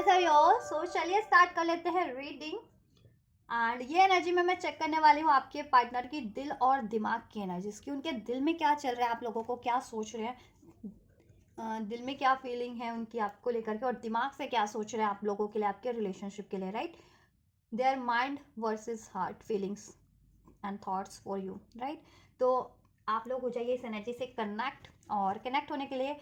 कैसे हो? सो चलिए स्टार्ट कर लेते हैं रीडिंग। एंड ये एनर्जी में मैं चेक करने वाली हूँ आपके पार्टनर की दिल और दिमाग की एनर्जीज की। उनके दिल में क्या चल रहा है, आप लोगों को क्या सोच रहे हैं, दिल में क्या फीलिंग है उनकी आपको लेकर के, और दिमाग से क्या सोच रहे हैं आप लोगों के लिए, आपके रिलेशनशिप के लिए, right? Their mind versus heart feelings and thoughts for you, right? तो आप लोग हो जाइए इस एनर्जी से कनेक्ट, और कनेक्ट होने के लिए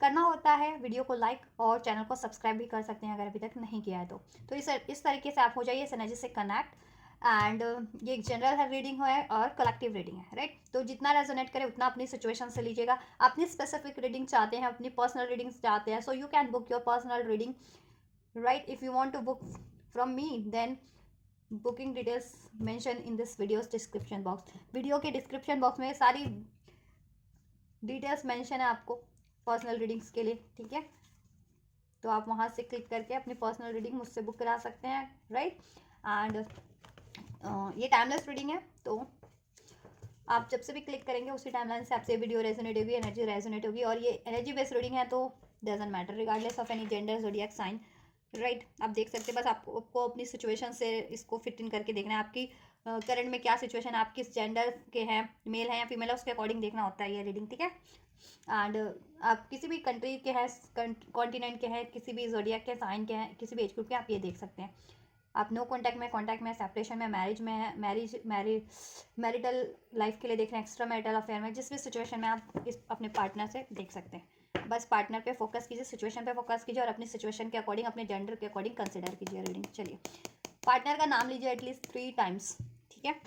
करना होता है वीडियो को लाइक और चैनल को सब्सक्राइब भी कर सकते हैं अगर अभी तक नहीं किया है तो इस तरीके से आप हो जाइए इस एनर्जी से कनेक्ट। एंड ये एक जनरल है रीडिंग है और कलेक्टिव रीडिंग है, राइट? तो जितना रेजोनेट करे उतना अपनी सिचुएशन से लीजिएगा। अपनी स्पेसिफिक रीडिंग चाहते हैं, अपनी पर्सनल रीडिंग चाहते हैं, so you can book your personal reading, right? If you want to book from me then booking details mention in this videos description box. Video के डिस्क्रिप्शन बॉक्स में सारी details mention है आपको personal readings के लिए, ठीक है? तो आप वहाँ से क्लिक करके अपनी पर्सनल रीडिंग मुझसे बुक करा सकते हैं, राइट? एंड ये टाइमलेस रीडिंग है, तो आप जब से भी क्लिक करेंगे उसी टाइमलाइन से आपसे वीडियो रेजोनेट होगी, एनर्जी रेजोनेट होगी। और ये एनर्जी बेस्ड रीडिंग है तो doesn't matter regardless of any gender zodiac sign, right? आप देख सकते हैं, बस आपको अपनी सिचुएशन से इसको फिट इन करके देखना है। आपकी करंट में क्या सिचुएशन है, आप किस जेंडर के हैं, मेल हैं या फीमेल है, उसके अकॉर्डिंग देखना होता है ये रीडिंग, ठीक है? एंड आप किसी भी कंट्री के हैं, कॉन्टिनेंट के हैं, किसी भी ज़ोडिएक के साइन के हैं, किसी भी एज ग्रुप के, आप ये देख सकते हैं। आप नो कॉन्टैक्ट में, सेपरेशन में, मैरिज में है, मैरिटल लाइफ के लिए देख रहे हैं, एक्स्ट्रा मैरिटल अफेयर में, जिस भी सिचुएशन में आप इस अपने पार्टनर से देख सकते हैं। बस पार्टनर पे फोकस कीजिए, सिचुएशन पे फोकस कीजिए और अपनी सिचुएशन के अकॉर्डिंग, अपने जेंडर के अकॉर्डिंग कंसिडर कीजिए रीडिंग। चलिए, पार्टनर का नाम लीजिए एटलीस्ट 3 टाइम्स, ठीक है?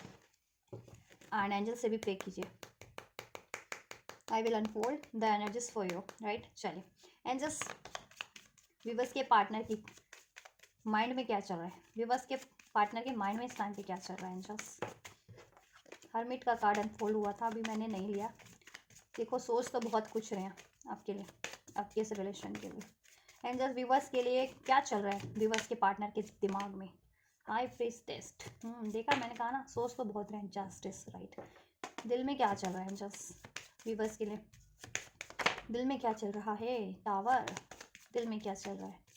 एंड एंजल से भी प्रे कीजिए। I will unfold the energies for you, right? चलिए, एंजल्स, विवर्स के पार्टनर की माइंड में क्या चल रहा है, विवर्स के पार्टनर के माइंड में इस टाइम पे क्या चल रहा है? एंजल्स, हर्मिट का कार्ड अनफोल्ड हुआ था, अभी मैंने नहीं लिया। देखो, सोच तो बहुत कुछ रहे हैं आपके लिए, आपके इस रिलेशन के लिए। एंजल्स, विवर्स के लिए क्या चल रहा है विवर्स के पार्टनर के दिमाग में? हाई प्रीस्टेस, देखा, मैंने कहा ना, सोच तो बहुत रहे हैं। Justice, right? दिल में क्या चल रहा है एंजल्स विवर्स के लिए? दिल में क्या चल रहा है? टावर, दिल में क्या चल रहा है?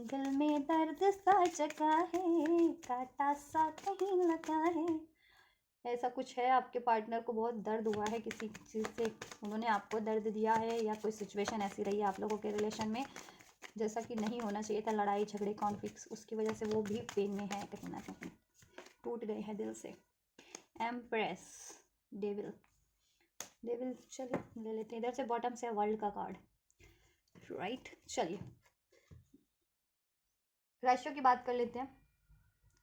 दिल में दर्द सा जगा है, काटा सा कहीं लगा है। ऐसा कुछ है, आपके पार्टनर को बहुत दर्द हुआ है किसी चीज़ से, उन्होंने आपको दर्द दिया है, या कोई सिचुएशन ऐसी रही है आप लोगों के रिलेशन में जैसा कि नहीं होना चाहिए था, लड़ाई झगड़े कॉन्फ्लिक्ट्स, उसकी वजह से वो भी पेन में है, कहीं ना कहीं टूट गए हैं दिल से। एम्प्रेस, डेविल, डेविल, चलिए ले लेते हैं इधर से, बॉटम से वर्ल्ड का कार्ड, राइट? चलिए, राशियों की बात कर लेते हैं।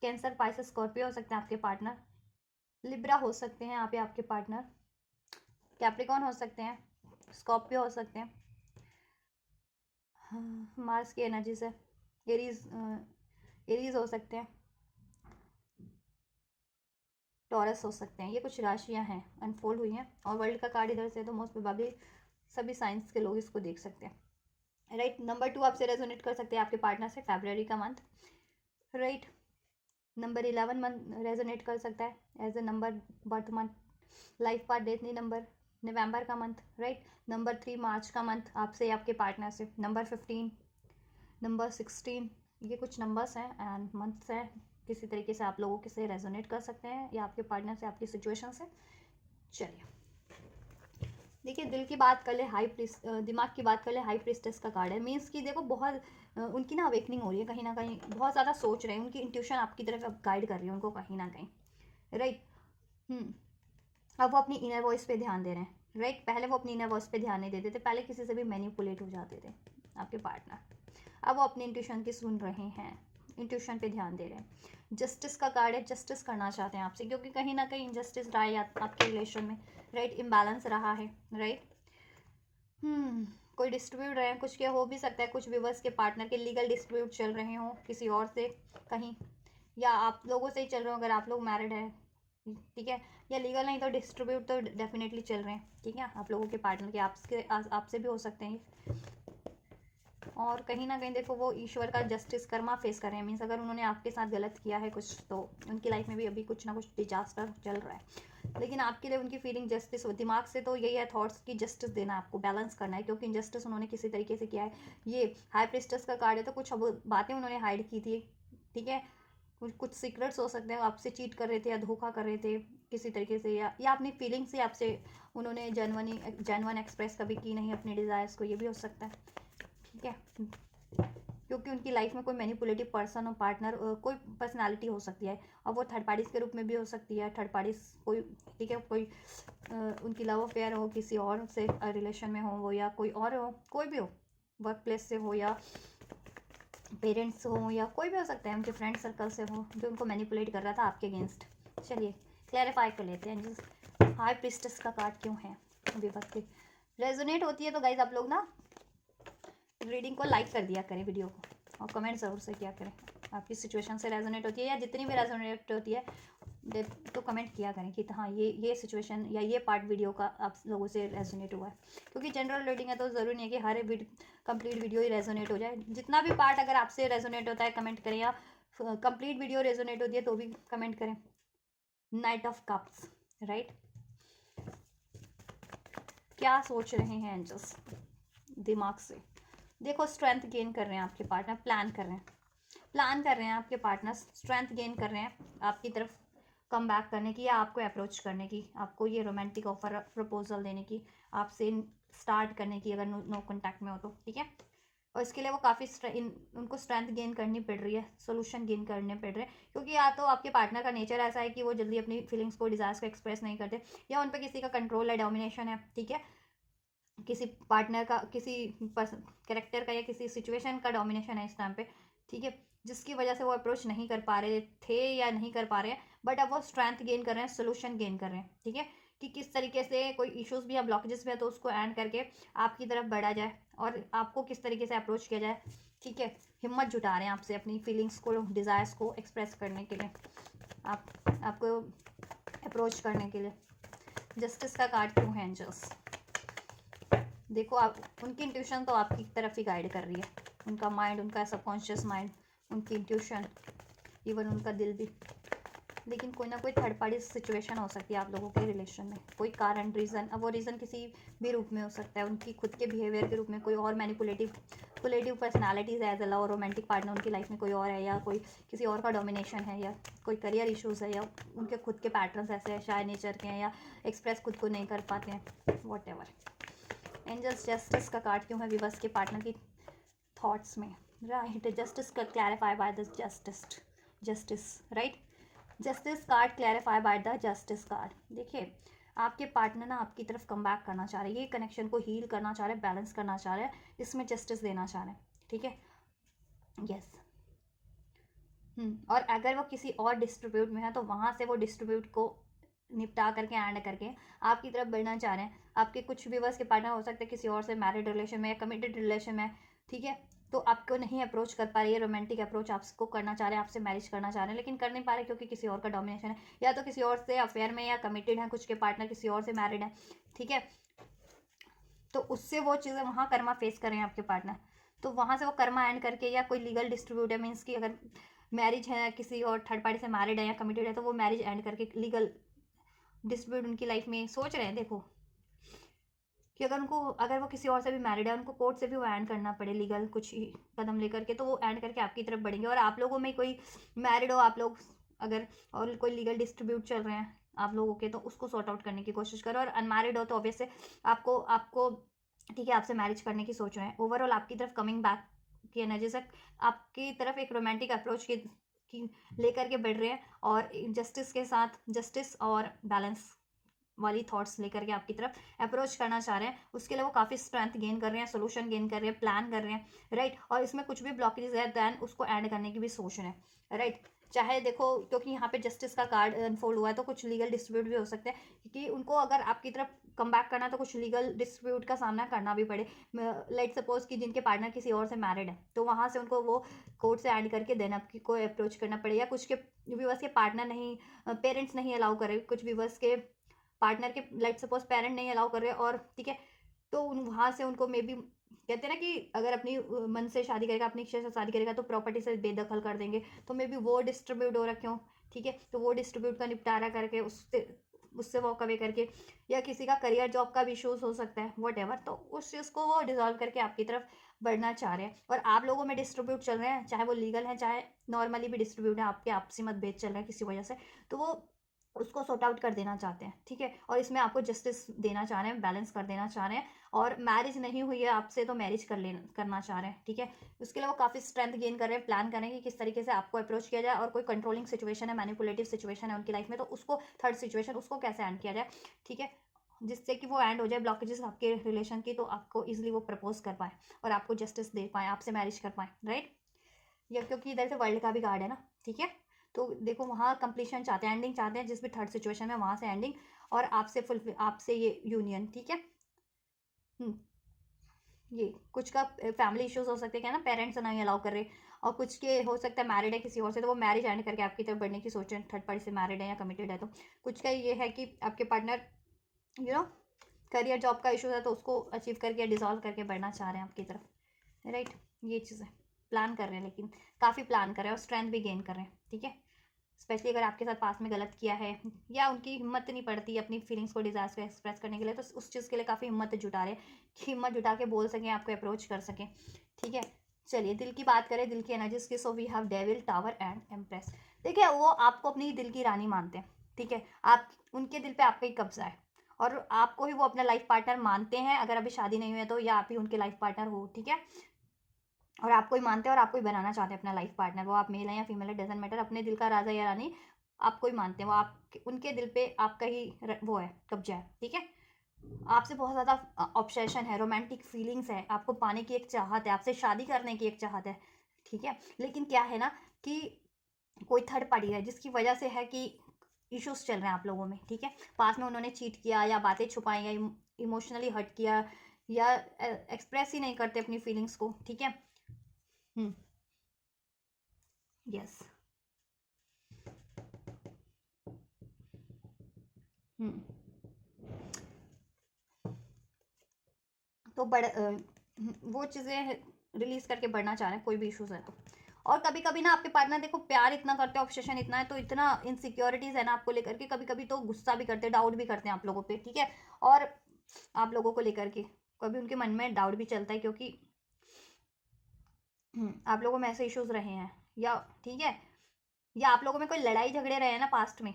कैंसर, पाइसेस, स्कॉर्पियो हो सकते हैं आपके पार्टनर। लिब्रा हो सकते हैं यहाँ पे आपके पार्टनर। कैप्रिकॉन हो सकते हैं, स्कॉर्पियो हो सकते हैं, मार्स की एनर्जी से एरीज हो सकते हैं, टॉरस हो सकते हैं। ये कुछ राशियाँ हैं, अनफोल्ड हुई हैं, और वर्ल्ड का कार्ड इधर से, तो मोस्ट प्रोबेबली सभी साइंस के लोग इसको देख सकते हैं, राइट? नंबर 2 आपसे रेजोनेट कर सकते हैं आपके पार्टनर से, फरवरी का month, right? Number 11 month resonate कर सकता है as a number, birth month, life part, डेथनी नंबर, नवंबर का मंथ, राइट? नंबर 3 मार्च का मंथ आपसे आपके पार्टनर से, नंबर 15, नंबर 16, ये कुछ नंबर्स हैं एंड मंथ्स हैं। किसी तरीके से आप लोगों के से रेजोनेट कर सकते हैं या आपके पार्टनर से, आपकी सिचुएशन से। चलिए, देखिए, दिल की बात कर ले, दिमाग की बात कर ले, हाई प्रिस्टेस का कार्ड है। मीन्स कि देखो, बहुत उनकी ना अवेकनिंग हो रही है, कहीं ना कहीं बहुत ज़्यादा सोच रहे हैं, उनकी इंट्यूशन आपकी तरफ गाइड कर रही है उनको कहीं ना कहीं, राइट? अब वो अपनी इनर वॉइस पे ध्यान दे रहे हैं, राइट? पहले वो अपनी इनर वॉइस पे ध्यान नहीं देते थे, पहले किसी से भी मैनिपुलेट हो जाते थे आपके पार्टनर। अब वो अपनी इंट्यूशन की सुन रहे हैं, इंट्यूशन पे ध्यान दे रहे हैं। जस्टिस का कार्ड है, जस्टिस करना चाहते हैं आपसे, क्योंकि कहीं ना कहीं इनजस्टिस रहा है आपके रिलेशन में, राइट? इम्बैलेंस रहा है, राइट? कोई डिस्ट्रीब्यूट रहे हैं, कुछ के हो भी सकता है, कुछ व्यूवर्स के पार्टनर के लीगल डिस्ट्रीब्यूट चल रहे हों किसी और से कहीं, या आप लोगों से ही चल रहे हो अगर आप लोग मैरिड हैं, ठीक है? या लीगल नहीं तो डिस्ट्रीब्यूट तो डेफिनेटली चल रहे हैं, ठीक है? आप लोगों के पार्टनर के आपसे भी हो सकते हैं, और कहीं ना कहीं देखो वो ईश्वर का जस्टिस कर्मा फेस कर रहे हैं। मीन्स अगर उन्होंने आपके साथ गलत किया है कुछ, तो उनकी लाइफ में भी अभी कुछ ना कुछ डिजास्टर चल रहा है, लेकिन आपके लिए उनकी फीलिंग जस्टिस, दिमाग से तो यही है, थॉट्स की जस्टिस देना है आपको, बैलेंस करना है, क्योंकि इनजस्टिस उन्होंने किसी तरीके से किया है। ये हाई प्रिस्टेस का कार्ड है, तो कुछ अब बातें उन्होंने हाइड की थी, ठीक है। कुछ सीक्रेट्स हो सकते हैं, आपसे चीट कर रहे थे या धोखा कर रहे थे किसी तरीके से, या अपनी फीलिंग्स से आपसे उन्होंने जेनवन एक्सप्रेस कभी की नहीं अपने डिज़ायर्स को, ये भी हो सकता है, ठीक है। क्योंकि उनकी लाइफ में कोई मैनिपुलेटिव पर्सन और पार्टनर, कोई पर्सनालिटी हो सकती है, और वो थर्ड पार्टीज के रूप में भी हो सकती है, थर्ड पार्टीज कोई, ठीक है, कोई उनकी लव अफेयर हो, किसी और से रिलेशन में हो वो, या कोई और हो, कोई भी हो, वर्क प्लेस से हो, या पेरेंट्स हो, या कोई भी हो सकता है, उनके फ्रेंड सर्कल से हो, जो उनको मैनिपुलेट कर रहा था आपके अगेंस्ट। चलिए क्लैरिफाई कर लेते हैं जी, हाई प्रिस्टेस का कार्ड क्यों है विभक्ति। रेजोनेट होती है तो गाइज आप लोग ना रीडिंग को लाइक कर दिया करें वीडियो को, और कमेंट ज़रूर से किया करें, आपकी सिचुएशन से रेजोनेट होती है या जितनी भी रेजोनेट होती है तो कमेंट किया करें कि हाँ ये सिचुएशन या ये पार्ट वीडियो का आप लोगों से रेजोनेट हुआ है। क्योंकि जनरल रीडिंग है तो ज़रूरी नहीं है कि हर कंप्लीट वीडियो ही रेजोनेट हो जाए। जितना भी पार्ट अगर आपसे रेजोनेट होता है कमेंट करें, या कंप्लीट वीडियो रेजोनेट होती है तो भी कमेंट करें। नाइट ऑफ कप्स, राइट, क्या सोच रहे हैं एंजल्स दिमाग से। देखो स्ट्रेंथ गेन कर रहे हैं आपके पार्टनर, प्लान कर रहे हैं आपके पार्टनर, स्ट्रेंथ गेन कर रहे हैं आपकी तरफ कम बैक करने की, या आपको अप्रोच करने की, आपको ये रोमांटिक ऑफर प्रपोजल देने की, आपसे स्टार्ट करने की, अगर नो कॉन्टैक्ट में हो तो, ठीक है। और इसके लिए वो काफ़ी उनको स्ट्रेंथ गेन करनी पड़ रही है, सोल्यूशन गेन करने पड़ रहे हैं, क्योंकि या तो आपके पार्टनर का नेचर ऐसा है कि वो जल्दी अपनी फीलिंग्स को, डिज़ायर्स को एक्सप्रेस नहीं करते, या उन पर किसी का कंट्रोल है, डोमिनेशन है, ठीक है, किसी पार्टनर का, किसी कैरेक्टर का, या किसी सिचुएशन का डोमिनेशन है इस टाइम पे, ठीक है, जिसकी वजह से वो अप्रोच नहीं कर पा रहे थे या नहीं कर पा रहे हैं, बट अब वो स्ट्रेंथ गेन कर रहे हैं, सोल्यूशन गेन कर रहे हैं, ठीक है, कि किस तरीके से कोई इश्यूज भी या ब्लॉकेजेस भी है तो उसको एंड करके आपकी तरफ बढ़ा जाए, और आपको किस तरीके से अप्रोच किया जाए, ठीक है। हिम्मत जुटा रहे हैं आपसे अपनी फीलिंग्स को, डिज़ायर्स को एक्सप्रेस करने के लिए, आपको अप्रोच करने के लिए। जस्टिस का कार्ड क्यों है एंजल्स। देखो आप, उनकी इंट्यूशन तो आपकी तरफ ही गाइड कर रही है, उनका माइंड, उनका सबकॉन्शियस माइंड, उनकी इंट्यूशन, इवन उनका दिल भी। लेकिन कोई ना कोई थर्ड पार्टी सिचुएशन हो सकती है आप लोगों के रिलेशन में, कोई कारण, रीज़न। अब वो रीज़न किसी भी रूप में हो सकता है, उनकी खुद के बिहेवियर के रूप में, कोई और मैनिपुलेटिव पर्सनालिटीज़ है, as a love romantic partner उनकी लाइफ में कोई और है, या कोई किसी और का डोमिनेशन है, या कोई करियर इशूज़ है, या उनके खुद के पैटर्न्स ऐसे हैं, शायद नेचर के हैं, या एक्सप्रेस खुद को नहीं कर पाते हैं, वॉट एवर। एंजल्स जस्टिस का कार्ड क्यों है विवश के पार्टनर की थॉट्स में, राइट। जस्टिस का clarify by the justice, right. Justice card clarify by the justice card. देखिए आपके पार्टनर ना आपकी तरफ कम बैक करना चाह रहे हैं, ये कनेक्शन को हील करना चाह रहे हैं, बैलेंस करना चाह रहे हैं, इसमें जस्टिस देना चाह रहे हैं, ठीक है, यस। और अगर वो किसी और डिस्ट्रीब्यूट में है तो वहाँ से वो डिस्ट्रीब्यूट को निपटा करके एंड करके आपकी तरफ बढ़ना चाह रहे हैं। आपके कुछ व्यूवर्स के पार्टनर हो सकते हैं किसी और से मैरिड रिलेशन में या कमिटेड रिलेशन में, ठीक है, तो आपको नहीं अप्रोच कर पा रही है, रोमांटिक अप्रोच आपको करना चाह रहे हैं, आपसे मैरिज करना चाह रहे हैं, लेकिन कर नहीं पा रहे क्योंकि किसी और का डोमिनेशन है, या तो किसी और से अफेयर में या कमिटेड है, कुछ के पार्टनर किसी और से मैरिड है, ठीक है, तो उससे वो चीज़ें वहाँ कर्मा फेस कर रहे हैं आपके पार्टनर, तो वहाँ से वो कर्मा एंड करके, या कोई लीगल डिस्ट्रीब्यूट है, मीन्स कि अगर मैरिज है किसी और थर्ड पार्टी से मैरिड है या कमिटेड है, तो वो मैरिज एंड करके लीगल डिस्प्यूट उनकी लाइफ में सोच रहे हैं। देखो कि अगर वो किसी और से भी मैरिड है, उनको कोर्ट से भी वो एंड करना पड़े, लीगल कुछ ही कदम लेकर के, तो वो एंड करके आपकी तरफ बढ़ेंगे। और आप लोगों में कोई मैरिड हो आप लोग अगर, और कोई लीगल डिस्ट्रीब्यूट चल रहे हैं आप लोगों के, तो उसको सॉर्ट आउट करने की कोशिश करो। और अनमैरिड हो तो ऑब्वियस से आपको आपको ठीक है, आपसे मैरिज करने की सोच रहे हैं। ओवरऑल आपकी तरफ कमिंग बैक की एनर्जी से आपकी तरफ एक रोमांटिक अप्रोच की लेकर के बढ़ रहे हैं, और जस्टिस के साथ, जस्टिस और बैलेंस वाली थॉट्स लेकर के आपकी तरफ अप्रोच करना चाह रहे हैं। उसके लिए वो काफ़ी स्ट्रेंथ गेन कर रहे हैं, सोल्यूशन गेन कर रहे हैं, प्लान कर रहे हैं, राइट। और इसमें कुछ भी ब्लॉकेज है दैन उसको एंड करने की भी सोच रहे हैं, राइट। चाहे देखो क्योंकि यहाँ पे जस्टिस का कार्ड अनफोल्ड हुआ है, तो कुछ लीगल डिस्प्यूट भी हो सकते हैं, क्योंकि उनको अगर आपकी तरफ कम बैक करना तो कुछ लीगल डिस्प्यूट का सामना करना भी पड़े। लेट सपोज कि जिनके पार्टनर किसी और से मैरिड है, तो वहाँ से उनको वो कोर्ट से एंड करके देन आपकी को अप्रोच करना पड़े, या कुछ के व्यूवर्स के पार्टनर नहीं, पेरेंट्स नहीं अलाउ करे, कुछ व्यूवर्स के पार्टनर के लेट सपोज पेरेंट नहीं अलाउ कर रहे, और ठीक है, तो वहाँ से उनको मे बी कहते हैं ना कि अगर अपनी मन से शादी करेगा, अपनी इच्छा से शादी करेगा तो प्रॉपर्टी से बेदखल कर देंगे, तो मे बी वो डिस्ट्रीब्यूट हो रखे हो, ठीक है, तो वो डिस्ट्रीब्यूट का निपटारा करके उससे उससे वॉक अवे करके, या किसी का करियर जॉब का भी इशूज हो सकता है वट एवर, तो उस चीज़ को वो डिजॉल्व करके आपकी तरफ बढ़ना चाह रहे हैं। और आप लोगों में डिस्ट्रीब्यूट चल रहे हैं, चाहे वो लीगल है चाहे नॉर्मली भी डिस्ट्रीब्यूट है, आपके आपसी मतभेद चल रहे हैं किसी वजह से, तो वो उसको सॉर्ट आउट कर देना चाहते हैं, ठीक है, और इसमें आपको जस्टिस देना चाह रहे हैं, बैलेंस कर देना चाह रहे हैं। और मैरिज नहीं हुई है आपसे तो मैरिज करना चाह रहे हैं, ठीक है। उसके लिए वो काफ़ी स्ट्रेंथ गेन कर रहे हैं, प्लान करें कि किस तरीके से आपको अप्रोच किया जाए, और कोई कंट्रोलिंग सिचुएशन है, मैनिपुलेटिव सिचुएशन है उनकी लाइफ में, तो उसको थर्ड सिचुएशन उसको कैसे एंड किया जाए, ठीक है, जिससे कि वो एंड हो जाए ब्लॉकेजेस आपके रिलेशन की, तो आपको इजिली वो प्रपोज कर पाए और आपको जस्टिस दे पाए, आपसे मैरिज कर पाए, राइट। या क्योंकि इधर से वर्ल्ड का भी कार्ड है ना, ठीक है, तो देखो वहाँ कंप्लीशन चाहते हैं, एंडिंग चाहते हैं, जिस भी थर्ड सिचुएशन में वहाँ से एंडिंग, और आपसे फुल आपसे ये यूनियन, ठीक है। ये कुछ का फैमिली इश्यूज हो सकते हैं, क्या ना, पेरेंट्स नहीं अलाउ कर रहे, और कुछ के हो सकता है मैरिड है किसी और से, तो वो मैरिज एंड करके आपकी तरफ बढ़ने की सोच रहे हैं, थर्ड पार्टी से मैरिड है या कमिटेड है, तो कुछ का ये है कि आपके partner you know career job का इशू है, तो उसको अचीव करके डिजॉल्व करके बढ़ना चाह रहे हैं आपकी तरफ, राइट। ये चीज़ें प्लान कर रहे हैं, लेकिन काफ़ी प्लान कर रहे हैं और स्ट्रेंथ भी गेन कर रहे हैं, ठीक है। स्पेशली अगर आपके साथ पास में गलत किया है, या उनकी हिम्मत नहीं पड़ती अपनी फीलिंग्स को डिजायर को एक्सप्रेस करने के लिए, तो उस चीज़ के लिए काफ़ी हिम्मत जुटा रहे हैं कि हिम्मत जुटा के बोल सकें, आपको अप्रोच कर सकें, ठीक है। चलिए दिल की बात करें, दिल की एनर्जीज की, so we have devil, tower and empress. देखिए वो आपको अपनी दिल की रानी मानते हैं, ठीक है, आप उनके दिल पे आपका ही कब्जा है, और आपको ही वो अपना लाइफ पार्टनर मानते हैं, अगर अभी शादी नहीं हुई है तो, या आप ही उनके लाइफ पार्टनर हो, ठीक है, और आपको ही मानते हैं और आपको ही बनाना चाहते हैं अपना लाइफ पार्टनर, वो आप मेल है या फीमेल है डजेंट मैटर, अपने दिल का राजा या रानी आपको ही मानते हैं, वो आप उनके दिल पे आपका ही वो है, कब्जा है, ठीक है। आपसे बहुत ज़्यादा ऑब्सेशन है, रोमांटिक फीलिंग्स है, आपको पाने की एक चाहत है, आपसे शादी करने की एक चाहत है, ठीक है। लेकिन क्या है ना कि कोई थर्ड पार्टी है जिसकी वजह से है कि इश्यूज चल रहे हैं आप लोगों में, ठीक है। पास में उन्होंने चीट किया, या बातें छुपाई, या इमोशनली हर्ट किया, या एक्सप्रेस ही नहीं करते अपनी फीलिंग्स को, ठीक है। यस। तो वो चीज़ें रिलीज करके बढ़ना चाह रहे हैं, कोई भी इश्यूज है तो। और कभी कभी ना आपके पार्टनर देखो प्यार इतना करते हैं, ऑब्सेशन इतना है, तो इतना इनसिक्योरिटीज है ना आपको लेकर के, कभी कभी तो गुस्सा भी करते हैं, डाउट भी करते हैं आप लोगों पे, ठीक है। और आप लोगों को लेकर के कभी उनके मन में डाउट भी चलता है, क्योंकि आप लोगों में ऐसे इश्यूज रहे हैं, या ठीक है, या आप लोगों में कोई लड़ाई झगड़े रहे हैं ना पास्ट में,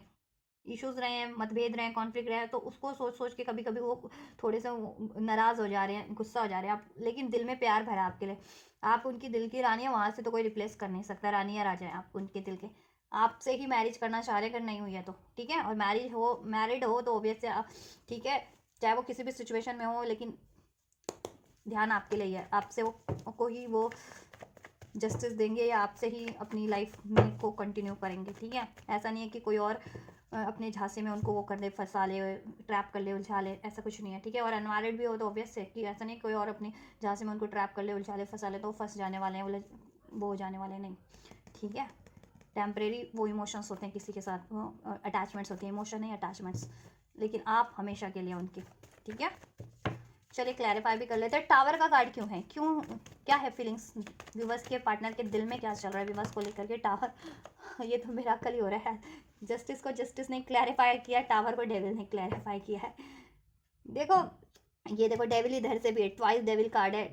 इश्यूज रहे हैं, मतभेद रहे हैं, कॉन्फ्लिक्ट रहे हैं, तो उसको सोच सोच के कभी कभी वो थोड़े से नाराज हो जा रहे हैं, गुस्सा हो जा रहे हैं आप, लेकिन दिल में प्यार भरा आपके लिए, आप उनकी दिल की रानी है, वहां से तो कोई रिप्लेस कर नहीं सकता, रानी या राजा है आप उनके दिल के। आपसे ही मैरिज करना चाह रहे हैं, अगर नहीं हुई है तो, ठीक है, और मैरिड हो तो ऑब्वियस ठीक है, चाहे वो किसी भी सिचुएशन में हो, लेकिन ध्यान आपके लिए है, आपसे वो को ही वो जस्टिस देंगे, या आपसे ही अपनी लाइफ में को कंटिन्यू करेंगे, ठीक है। ऐसा नहीं है कि कोई और अपने झांसे में उनको वो कर दे, फंसा ले, ट्रैप कर ले, उलझा ले, ऐसा कुछ नहीं है, ठीक है। और अनमैरिड भी हो तो ऑब्वियस है कि ऐसा नहीं कोई और अपनी झांसे में उनको ट्रैप कर ले, उलझा ले, फंसा ले, तो वो फंस जाने वाले हैं, वो हो जाने वाले नहीं, ठीक है। टेम्परेरी वो इमोशंस होते हैं किसी के साथ, वो अटैचमेंट्स होती हैं, इमोशन नहीं अटैचमेंट्स, लेकिन आप हमेशा के लिए उनके, ठीक है। चलिए क्लैरिफाई भी कर लेते हैं, टावर का कार्ड क्यों है, क्यों, क्या है फीलिंग्स विवश के पार्टनर के दिल में, क्या चल रहा है विवश को लेकर के, टावर ये तो मेरा कल ही हो रहा है, जस्टिस को जस्टिस ने क्लैरिफाई किया, टावर को डेविल ने क्लैरिफाई किया है। देखो ये देखो डेविल इधर से भी है, ट्वाइस डेविल कार्ड है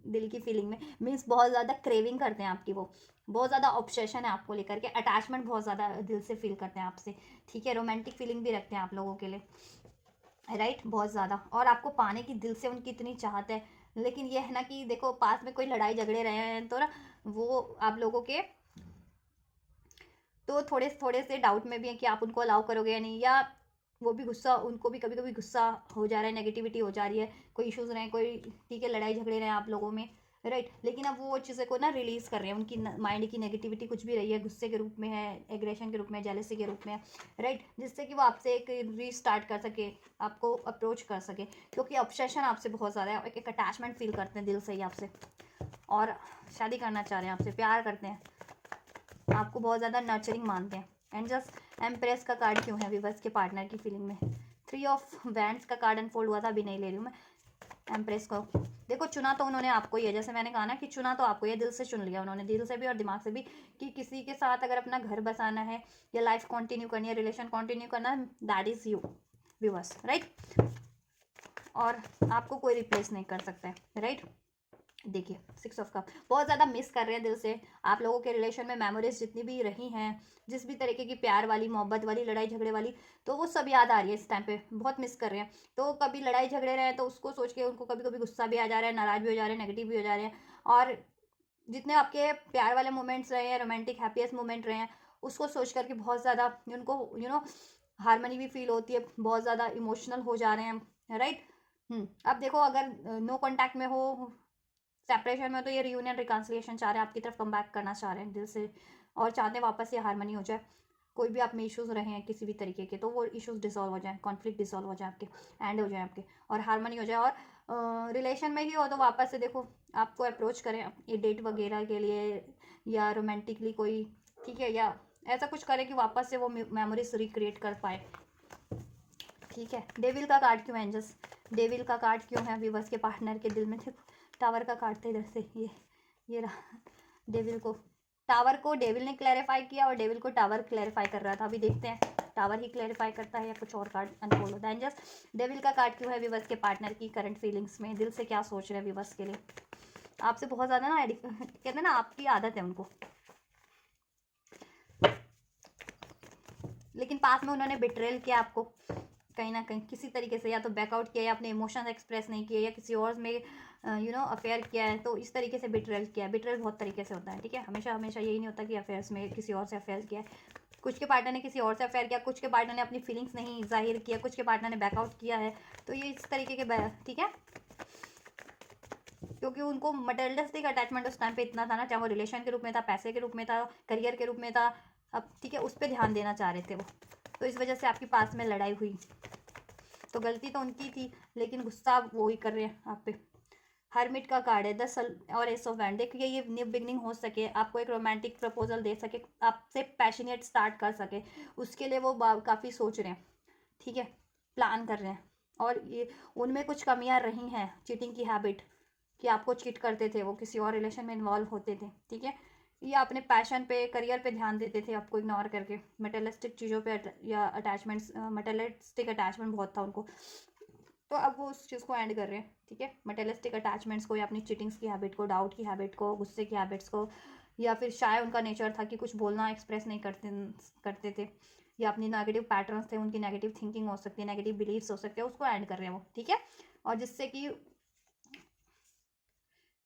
दिल की फीलिंग में, मीन्स बहुत ज़्यादा क्रेविंग करते हैं आपकी, वो बहुत ज़्यादा ऑब्सेशन है आपको लेकर के, अटैचमेंट बहुत ज़्यादा दिल से फील करते हैं आपसे, ठीक है। रोमांटिक फीलिंग भी रखते हैं आप लोगों के लिए, राइट, बहुत ज़्यादा, और आपको पाने की दिल से उनकी इतनी चाहत है। लेकिन ये है ना कि देखो पास में कोई लड़ाई झगड़े रहे हैं तो ना वो आप लोगों के तो थोड़े थोड़े से डाउट में भी है कि आप उनको अलाउ करोगे या नहीं, या वो भी गुस्सा, उनको भी कभी कभी गुस्सा हो जा रहा है, नेगेटिविटी हो जा रही है, कोई इश्यूज रहे हैं, कोई ठीक है लड़ाई झगड़े रहे हैं आप लोगों में, राइट। लेकिन अब वो चीज़ें को ना रिलीज कर रहे हैं, उनकी माइंड की नेगेटिविटी कुछ भी रही है, गुस्से के रूप में है, एग्रेशन के रूप में, जेलसी के रूप में, राइट, जिससे कि वो आपसे एक रीस्टार्ट कर सके, आपको अप्रोच कर सके, क्योंकि ऑब्सेशन आपसे बहुत ज़्यादा है, एक अटैचमेंट फील करते हैं दिल से ही आपसे, और शादी करना चाह रहे हैं आपसे, प्यार करते हैं, आपको बहुत ज़्यादा नर्चरिंग मानते हैं। एंड जस्ट एम्प्रेस का कार्ड क्यों है विवर्स के पार्टनर की फीलिंग में, 3 ऑफ वैंड्स का कार्ड अनफोल्ड हुआ था, अभी नहीं ले रही हूँ मैं, एम्प्रेस को देखो, चुना तो उन्होंने आपको ही है, जैसे मैंने कहा ना कि चुना तो आपको ये दिल से चुन लिया उन्होंने, दिल से भी और दिमाग से भी, कि किसी के साथ अगर अपना घर बसाना है या लाइफ कंटिन्यू करनी है, रिलेशन कंटिन्यू करना है, that is you viewers, right. और आपको कोई रिप्लेस नहीं कर सकता है, राइट। देखिए 6 ऑफ कप बहुत ज़्यादा मिस कर रहे हैं दिल से आप लोगों के रिलेशन में, मेमोरीज जितनी भी रही हैं, जिस भी तरीके की प्यार वाली, मोहब्बत वाली, लड़ाई झगड़े वाली, तो वो सब याद आ रही है इस टाइम पे, बहुत मिस कर रहे हैं। तो कभी लड़ाई झगड़े रहे हैं तो उसको सोच के उनको कभी कभी गुस्सा भी आ जा रहा है, नाराज भी हो जा रहे हैं, नेगेटिव भी हो जा रहे हैं। और जितने आपके प्यार वाले मोमेंट्स रहे हैं, रोमांटिक हैप्पीएस्ट मोमेंट रहे हैं, उसको सोच करके बहुत ज़्यादा उनको हारमनी भी फील होती है, बहुत ज़्यादा इमोशनल हो जा रहे हैं, राइट। अब देखो अगर नो कॉन्टैक्ट में हो, सेपरेशन में, तो ये रियूनियन रिकन्सिलिएशन चाह रहे हैं, आपकी तरफ कम बैक करना चाह रहे हैं दिल से, और चाहते हैं वापस ये हारमनी हो जाए। कोई भी आप में इश्यूज रहे हैं किसी भी तरीके के, तो वो इश्यूज डिसॉल्व हो जाए, कॉन्फ्लिक्ट डिसॉल्व हो जाए आपके, एंड हो जाए आपके, और हारमनी हो जाए। और रिलेशन में ही हो तो वापस से देखो आपको अप्रोच करें ये डेट वगैरह के लिए, या रोमांटिकली कोई, ठीक है, या ऐसा कुछ करें कि वापस से वो मेमोरीज रिक्रिएट कर पाए, ठीक है। डेविल का कार्ड क्यों एंजल्स, डेविल का कार्ड क्यों है व्यूअर्स के पार्टनर के दिल में? देखो टावर का कार्ड था इधर से, ये रहा। डेविल को, टावर को डेविल ने क्लैरिफाई किया और डेविल को टावर क्लैरिफाई कर रहा था। अभी देखते हैं टावर ही क्लैरिफाई करता है या कुछ और कार्ड अनफोल्ड होता है। एंजल्स डेविल का कार्ड क्यों है व्यूअर्स के पार्टनर की करंट फीलिंग्स में, दिल से क्या सोच रहे हैं व्यूअर्स के लिए? आपसे बहुत ज़्यादा ना कहते हैं ना, आपकी आदत है उनको, लेकिन पास में उन्होंने बिट्रेल किया आपको कहीं ना कहीं, किसी तरीके से, या तो बैकआउट किया, या अपने इमोशंस एक्सप्रेस नहीं किए, या किसी और में अफेयर किया है, तो इस तरीके से बिट्रेल किया है। बिट्रेल बहुत तरीके से होता है, ठीक है, हमेशा हमेशा यही नहीं होता कि अफेयर्स में किसी और से अफेयर किया है। कुछ के पार्टनर ने किसी और से अफेयर किया, कुछ के पार्टनर ने अपनी फीलिंग्स नहीं जाहिर किया, कुछ के पार्टनर ने बैकआउट किया है, तो ये इस तरीके के, ठीक है, क्योंकि उनको मटेरियलिस्टिक अटैचमेंट उस टाइम पे इतना था ना, चाहे वो रिलेशन के रूप में था, पैसे के रूप में था, करियर के रूप में था, अब ठीक है, उस पर ध्यान देना चाह रहे थे वो, तो इस वजह से आपके पास में लड़ाई हुई। तो गलती तो उनकी थी, लेकिन गुस्सा वो ही कर रहे हैं आप पे। हरमिट का कार्ड है 10 और एस ऑफ वैंड। देखिए ये न्यू बिगनिंग हो सके, आपको एक रोमांटिक प्रपोजल दे सके, आपसे पैशनेट स्टार्ट कर सके, उसके लिए वो काफ़ी सोच रहे हैं, ठीक है, प्लान कर रहे हैं। और ये उनमें कुछ कमियां रही हैं, चीटिंग की हैबिट, कि आपको चीट करते थे, वो किसी और रिलेशन में इन्वॉल्व होते थे, ठीक है, या अपने पैशन पे, करियर पे ध्यान देते थे आपको इग्नोर करके, मटेरियलिस्टिक चीज़ों पे या अटैचमेंट्स, मटेरियलिस्टिक अटैचमेंट बहुत था उनको, तो अब वो उस चीज़ को एंड कर रहे हैं, ठीक है, मटेरियलिस्टिक अटैचमेंट्स को, या अपनी चीटिंग्स की हैबिट को, डाउट की हैबिट को, गुस्से की हैबिट्स को, या फिर शायद उनका नेचर था कि कुछ बोलना एक्सप्रेस नहीं करते थे, या अपनी नेगेटिव पैटर्न्स थे, उनकी नेगेटिव थिंकिंग हो सकती है, नेगेटिव बिलीव्स हो सकते हैं, उसको एंड कर रहे हैं वो, ठीक है, और जिससे कि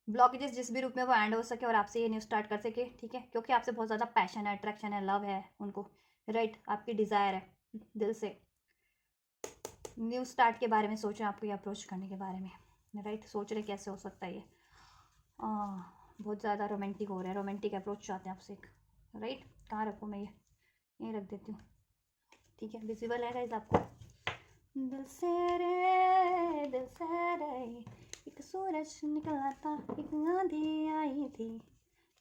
ब्लॉकेजेस जिस भी रूप में वो एंड हो सके और आपसे ये न्यू स्टार्ट कर सके, ठीक है, क्योंकि आपसे बहुत ज़्यादा पैशन है, अट्रैक्शन है, लव है उनको, राइट, आपकी डिज़ायर है दिल से, न्यू स्टार्ट के बारे में सोच रहे हैं, आपको ये अप्रोच करने के बारे में, राइट, सोच रहे कैसे हो सकता है ये, बहुत ज़्यादा रोमांटिक हो रहा है, रोमांटिक अप्रोच चाहते हैं आपसे एक, राइट। कहाँ रखूँ मैं, ये यहीं रख देती हूँ, ठीक है, विजिबल है गाइस आपको? दिल से रे एक सूरज निकला था, एक आंधी आई थी,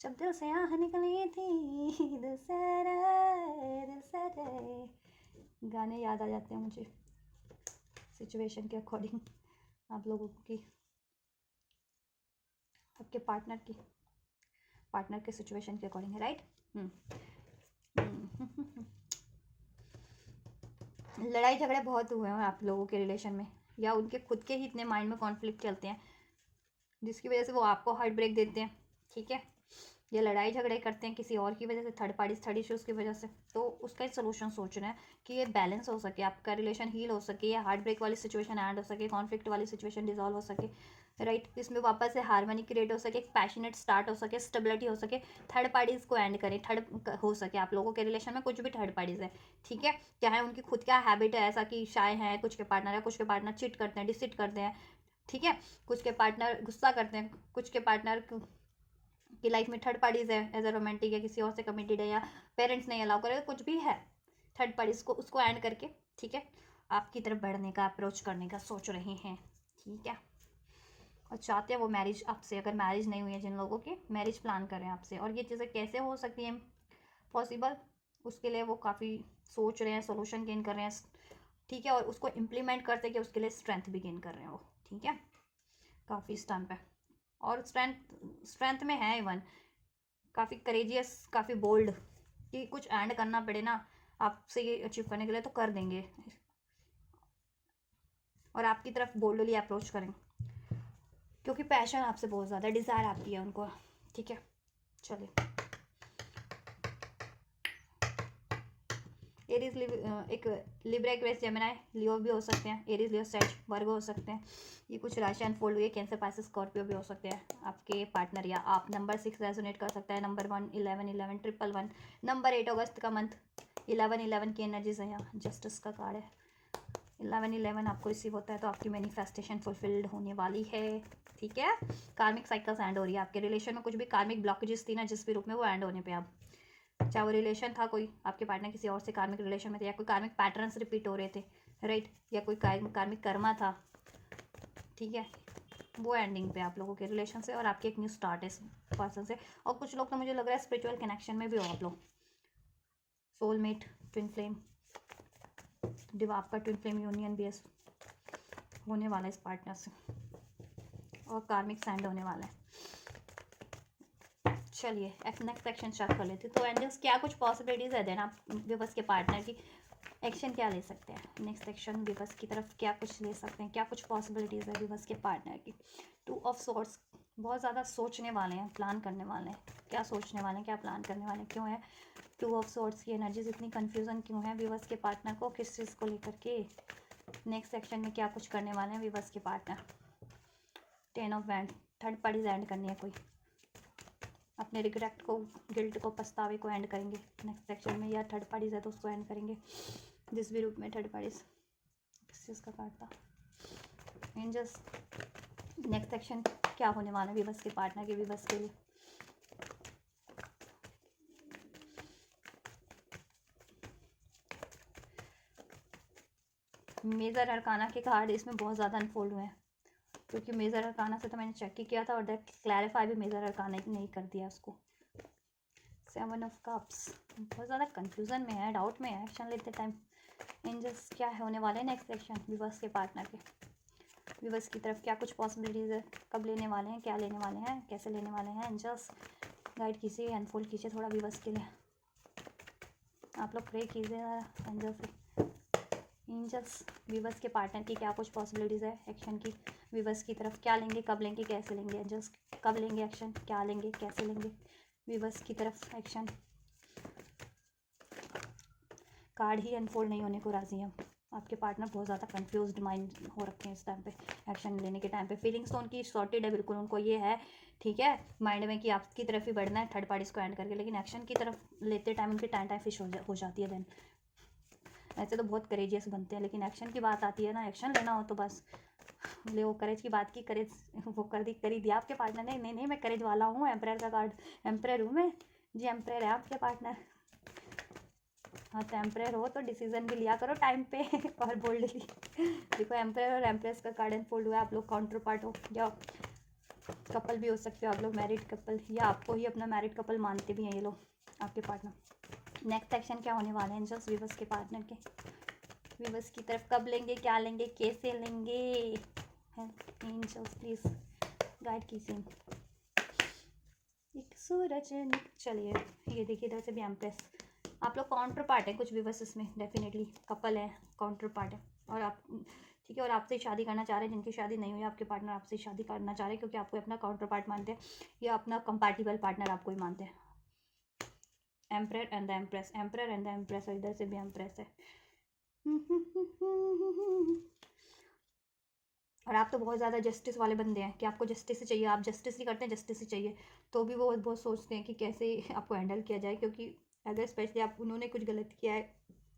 जब दिल से आह निकली थी, दिल से रे, गाने याद आ जाते हैं मुझे सिचुएशन के अकॉर्डिंग, आप लोगों की, आपके पार्टनर के सिचुएशन के अकॉर्डिंग है, राइट। लड़ाई झगड़े बहुत हुए हैं आप लोगों के रिलेशन में, या उनके खुद के ही इतने माइंड में कॉन्फ्लिक्ट चलते हैं जिसकी वजह से वो आपको हार्ट ब्रेक देते हैं, ठीक है, या लड़ाई झगड़े करते हैं किसी और की वजह से, थर्ड पार्टी, थर्ड इश्यूज़ की वजह से, तो उसका एक सोल्यूशन सोच रहे हैं कि ये बैलेंस हो सके, आपका रिलेशन हील हो सके, या हार्ट ब्रेक वाली सिचुएशन एंड हो सके, कॉन्फ्लिक्ट वाली सिचुएशन डिजॉल्व हो सके, राइट, इसमें वापस से हारमोनी क्रिएट हो सके, एक पैशनेट स्टार्ट हो सके, स्टेबिलिटी हो सके, थर्ड पार्टीज़ को एंड करें, थर्ड हो सके आप लोगों के रिलेशन में, कुछ भी थर्ड पार्टीज़ है, ठीक है, चाहे उनकी खुद का हैबिट है ऐसा कि शाय है, कुछ के पार्टनर है, कुछ के पार्टनर चिट करते हैं, डिसिट करते हैं, ठीक है, कुछ के पार्टनर गुस्सा करते हैं, कुछ के पार्टनर की लाइफ में थर्ड पार्टीज है, एज अ रोमांटिक, या किसी और से कमिटेड है, या पेरेंट्स नहीं अलाउ करे, कुछ भी है, थर्ड पार्टीज को उसको एंड करके, ठीक है, आपकी तरफ बढ़ने का, अप्रोच करने का सोच रहे हैं, ठीक है, और चाहते हैं वो मैरिज आपसे, अगर मैरिज नहीं हुई है जिन लोगों की, मैरिज प्लान कर रहे हैं आपसे, और ये चीज़ें कैसे हो सकती हैं पॉसिबल, उसके लिए वो काफ़ी सोच रहे हैं, सोल्यूशन गेन कर रहे हैं, ठीक है, और उसको इम्प्लीमेंट करते कि उसके लिए स्ट्रेंथ भी गेन कर रहे हैं वो, ठीक है, काफ़ी इस टाइम पे, और स्ट्रेंथ में है इवन, काफ़ी करेजियस, काफ़ी बोल्ड, कि कुछ एंड करना पड़े ना आपसे ये अचीव करने के लिए तो कर देंगे, और आपकी तरफ बोल्डली अप्रोच करेंगे, क्योंकि पैशन आपसे बहुत ज़्यादा, डिज़ायर आपकी है उनको। ठीक है, चलिए। एरीज एक लिब्रा, एक्वेरियस, जेमिनी, लियो भी हो सकते हैं, एरीज, लियो, सेज, वर्गो हो सकते हैं। ये कुछ राशि अनफोल्ड हुई है, कैंसर, पाइसेस, स्कॉर्पियो भी हो सकते हैं आपके पार्टनर, या आप। नंबर 6 रेजोनेट कर सकता है, नंबर 1, 11, 11, 111, नंबर 8 अगस्त का मंथ, 11, 11 की एनर्जीज है यहाँ, जस्टिस का कार्ड है। 11, 11 आपको रिसीव होता है तो आपकी मैनिफेस्टेशन फुलफिल्ड होने वाली है। ठीक है, कार्मिक साइकिल्स एंड हो रही है आपके रिलेशन में, कुछ भी कार्मिक ब्लॉकेजेस थी ना जिस भी रूप में, वो एंड होने पे आप, चाहे वो रिलेशन था कोई आपके पार्टनर किसी और से कार्मिक रिलेशन में थे, या कोई कार्मिक पैटर्न्स रिपीट हो रहे थे, राइट, या कोई कार्मिक कर्मा था, ठीक है, वो एंडिंग पे आप लोगों के रिलेशन से, और आपकी एक न्यू स्टार्ट है इस पर्सन से। और कुछ लोग तो मुझे लग रहा है स्पिरिचुअल कनेक्शन में भी हो आप लोग, सोलमेट, ट्विन फ्लेम, आपका ट्विन फ्लेम यूनियन भी होने वाला है इस पार्टनर से, और कार्मिक सैंड होने वाला है। चलिए नेक्स्ट सेक्शन स्टार्ट कर लेते हैं। तो एंजल्स क्या कुछ पॉसिबिलिटीज़ है देना आप विवश के पार्टनर की, एक्शन क्या ले सकते हैं नेक्स्ट सेक्शन, विवश की तरफ क्या कुछ ले सकते हैं, क्या कुछ पॉसिबिलिटीज़ है विवश के पार्टनर की। 2 ऑफ सोर्ड्स, बहुत ज़्यादा सोचने वाले हैं, प्लान करने वाले हैं, क्या सोचने वाले हैं, क्या प्लान करने वाले हैं, क्यों है 2 ऑफ सोर्ड्स की एनर्जीज, इतनी कन्फ्यूज़न क्यों है विवश के पार्टनर को, किस चीज़ को लेकर के, नेक्स्ट सेक्शन में क्या कुछ करने वाले हैं विवश के partner. 10 of wand, third parties and करनी है कोई, अपने रिग्रेट को, गिल्ट को, पछतावे को एंड करेंगे नेक्स्ट सेक्शन में, या थर्ड पार्टीज है तो उसको एंड करेंगे, जिस भी रूप में थर्ड पार्टीज, किस चीज़ का कार्ड था एंजल्स। नेक्स्ट सेक्शन क्या होने वाला है विवश के पार्टनर के, विवश के लिए। मेजर अरकाना के कार्ड इसमें बहुत ज़्यादा अनफोल्ड हुए हैं, क्योंकि मेजर अरकाना से तो मैंने चेक ही किया था, और क्लैरिफाई भी मेजर अरकाना नहीं कर दिया उसको। 7 ऑफ कप्स, बहुत ज़्यादा कंफ्यूजन में है, डाउट में है एक्शन लेते टाइम। एंजल्स क्या है होने वाले हैं नेक्स्ट सेक्शन विवश के पार्टनर के, विवश की तरफ क्या कुछ पॉसिबिलिटीज़ है, कब लेने वाले हैं, क्या लेने वाले हैं, कैसे लेने वाले हैं। एंजल्स गाइड कीजिए, अनफोल्ड कीजिए थोड़ा विवश के लिए, आप लोग प्रे कीजिए एंजल्स से। एंजल्स विवश के पार्टनर की क्या कुछ पॉसिबिलिटीज़ है एक्शन की, विवश की तरफ क्या लेंगे, कब लेंगे, कैसे लेंगे। एंजल्स कब लेंगे एक्शन, क्या लेंगे, कैसे लेंगे विवश की तरफ एक्शन। कार्ड ही अनफोल्ड नहीं होने को राजी हैं, आपके पार्टनर बहुत ज़्यादा कंफ्यूज्ड माइंड हो रखे हैं इस टाइम पे, एक्शन लेने के टाइम पे। फीलिंग्स तो उनकी सॉर्टेड है बिल्कुल, उनको ये है ठीक है माइंड में कि आपकी तरफ ही बढ़ना है थर्ड पार्टीज को एंड करके, लेकिन एक्शन की तरफ लेते टाइम उनकी टाइम फिश हो जाती है देन। ऐसे तो बहुत करेजियस बनते हैं, लेकिन एक्शन की बात आती है ना, एक्शन लेना हो तो बस ले, वो करेज की बात की, करेज वो कर दिया आपके पार्टनर ने। नहीं मैं करेज वाला हूँ, एम्प्रायर का कार्ड, एम्प्रायर हूँ मैं जी, एम्प्रायर है आपके पार्टनर। हाँ तो एम्प्रायर हो तो डिसीजन भी लिया करो टाइम पे और बोल्डली। देखो एम्प्रायर और एम्प्रेस का कार्ड एनफोल्ड हुआ है, आप लोग काउंटर पार्ट हो, या कपल भी हो सकते हो आप लोग, मैरिड कपल, या आपको ही अपना मैरिड कपल मानते भी हैं ये लोग आपके पार्टनर। नेक्स्ट सेक्शन क्या होने वाले हैं एंजल्स विवश के पार्टनर के, विवश की तरफ कब लेंगे, क्या लेंगे, कैसे लेंगे। एंजल्स प्लीज गाइड कीजिए। एक सूरज, चलिए ये देखिए इधर से भी एम्प्रेस, आप लोग काउंटर पार्ट है कुछ विवश इसमें, डेफिनेटली कपल है, काउंटर पार्ट है, और आप ठीक है, और आपसे शादी करना चाह रहे हैं, जिनकी शादी नहीं हुई आपके पार्टनर आपसे शादी करना चाह रहे हैं, क्योंकि आपको अपना काउंटर पार्ट मानते हैं, या अपना कंपैटिबल पार्टनर आपको ही मानते हैं। Emperor and the empress, emperor and the empress, और इधर से भी एम्प्रेस है। और आप तो बहुत ज़्यादा जस्टिस वाले बंदे हैं कि आपको जस्टिस ही चाहिए, आप जस्टिस ही करते हैं, जस्टिस ही चाहिए, तो भी वो बहुत सोचते हैं कि कैसे आपको हैंडल किया जाए, क्योंकि अगर स्पेशली आप उन्होंने कुछ गलत किया है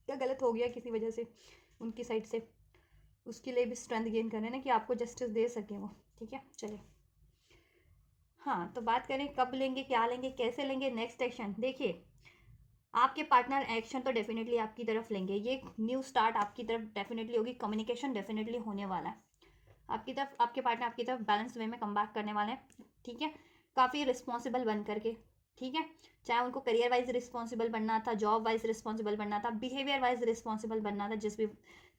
या गलत हो गया किसी वजह से उनकी साइड से, उसके लिए भी स्ट्रेंथ गेन करना है ना कि आपको जस्टिस दे सकें वो। ठीक है, चलिए हाँ, तो बात करें कब लेंगे, क्या लेंगे, कैसे लेंगे। नेक्स्ट एक्शन देखिए, आपके पार्टनर एक्शन तो डेफिनेटली आपकी तरफ लेंगे, ये न्यू स्टार्ट आपकी तरफ डेफिनेटली होगी, कम्युनिकेशन डेफिनेटली होने वाला है आपकी तरफ, आपके पार्टनर आपकी तरफ बैलेंस वे में कम बैक करने वाले हैं। ठीक है, काफ़ी रिस्पॉन्सिबल बन करके, ठीक है, चाहे उनको करियर वाइज रिस्पॉन्सिबल बनना था, जॉब वाइज रिस्पॉन्सिबल बनना था, बिहेवियर वाइज रिस्पॉन्सिबल बनना था, जिस भी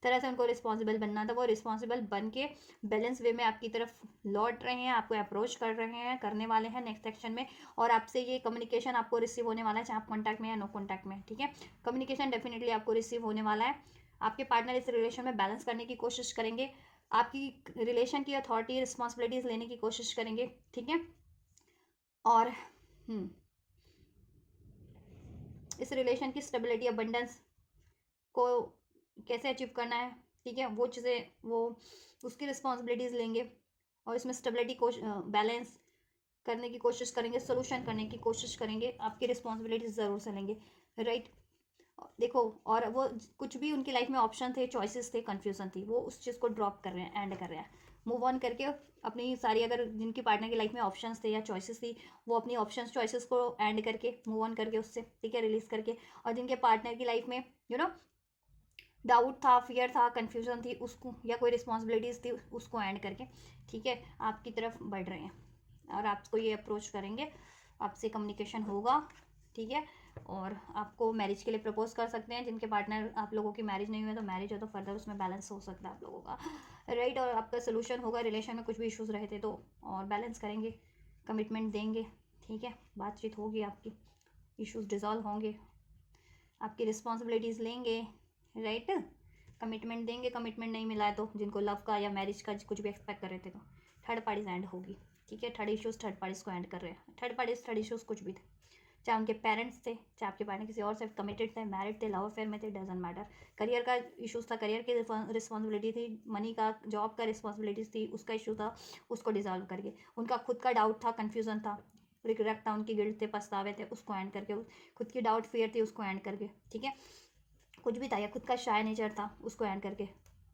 तरह से उनको रिस्पॉन्सिबल बनना था, वो रिस्पॉन्सिबल बन के बैलेंस वे में आपकी तरफ लौट रहे हैं, आपको अप्रोच कर रहे हैं, करने वाले हैं नेक्स्ट सेक्शन में। और आपसे ये कम्युनिकेशन आपको रिसीव होने वाला है, चाहे आप कॉन्टैक्ट में या नो कॉन्टैक्ट में, ठीक है। कम्युनिकेशन डेफिनेटली आपको रिसीव होने वाला है। आपके पार्टनर इस रिलेशन में बैलेंस करने की कोशिश करेंगे, आपकी रिलेशन की अथॉरिटी रिस्पॉन्सिबिलिटीज लेने की कोशिश करेंगे, ठीक है। और इस रिलेशन की स्टेबिलिटी अबंडेंस को कैसे अचीव करना है, ठीक है, वो चीज़ें वो उसकी रिस्पॉन्सिबिलिटीज़ लेंगे और इसमें स्टेबिलिटी को बैलेंस करने की कोशिश करेंगे, सोल्यूशन करने की कोशिश करेंगे, आपकी रिस्पॉन्सिबिलिटीज ज़रूर से लेंगे, राइट। देखो, और वो कुछ भी उनकी लाइफ में ऑप्शन थे, चॉइसेस थे, कन्फ्यूजन थी, वो उस चीज़ को ड्रॉप कर रहे हैं, एंड कर रहे हैं, मूव ऑन करके अपनी सारी, अगर जिनकी पार्टनर की लाइफ में ऑप्शंस थे या चॉइसेस थी, वो अपनी ऑप्शंस चॉइसेस को एंड करके, मूव ऑन करके उससे, ठीक है, रिलीज करके, और जिनके पार्टनर की लाइफ में डाउट था, फियर था, कन्फ्यूजन थी, उसको या कोई रिस्पॉन्सिबिलिटीज़ थी, उसको एंड करके, ठीक है, आपकी तरफ बढ़ रहे हैं और आपको ये अप्रोच करेंगे, आपसे कम्युनिकेशन होगा, ठीक है। और आपको मैरिज के लिए प्रपोज कर सकते हैं, जिनके पार्टनर, आप लोगों की मैरिज नहीं हुई है तो मैरिज हो तो फर्दर उसमें बैलेंस हो सकता है आप लोगों का, राइट। और आपका सोल्यूशन होगा, रिलेशन में कुछ भी इश्यूज रहे थे तो, और बैलेंस करेंगे, कमिटमेंट देंगे, ठीक है, बातचीत होगी, आपकी इश्यूज डिजॉल्व होंगे, आपकी रिस्पॉन्सिबिलिटीज़ लेंगे, राइट, कमिटमेंट देंगे, कमिटमेंट नहीं मिला है तो, जिनको लव का या मैरिज का कुछ भी एक्सपेक्ट कर रहे थे तो थर्ड पार्टीज एंड होगी, ठीक है। थर्ड इश्यूज थर्ड पार्टीज को एंड कर रहे हैं, थर्ड इश्यूज कुछ भी थे, चाहे उनके पेरेंट्स थे, चाहे आपके पार्टनर किसी और से कमिटेड थे, मैरिड थे, लव अफेयर में थे, डजंट मैटर। करियर का इश्यूज था, करियर की रिस्पॉन्सिबिलिटी थी, मनी का, जॉब का रिस्पॉन्सिबिलिटीज थी, उसका इशू था, उसको डिजॉल्व करके, उनका खुद का डाउट था, कन्फ्यूजन था, रिग्रेट था, उनकी गिल्ट थे, पछतावे थे, उसको एंड करके, खुद की डाउट फियर थी, उसको एंड करके, ठीक है, कुछ भी था, या खुद का शाय नेचर था, उसको एंड करके